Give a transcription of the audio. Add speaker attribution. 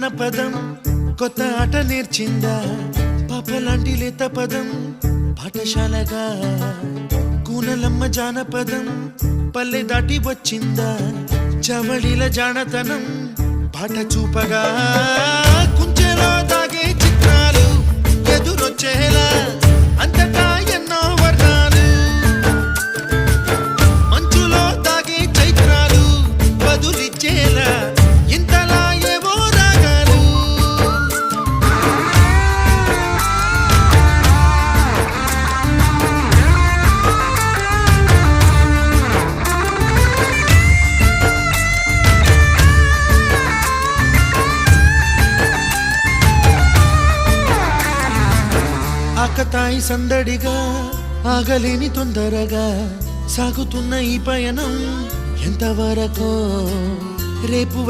Speaker 1: జానపదం కొత్త ఆట నేర్చిందా పాపలాంటి లేత పదం పాఠశాలగా కూనలమ్మ జానపదం పల్లె దాటి వచ్చిందా చవళిల జానతనం పాట చూపగా కుంచెలో దాగే చిత్రాలు ఎదురొచ్చేలా అంతటా ఎన్నో వర్ణాలు మంచులో దాగే చైత్రాలు బదులిచ్చేలా ఇంతలా ఏవో రాగాలు ఆకతాయి సందడిగా ఆగలేని తొందరగా సాగుతున్న ఈ పయనం ఎంతవరకో రేపు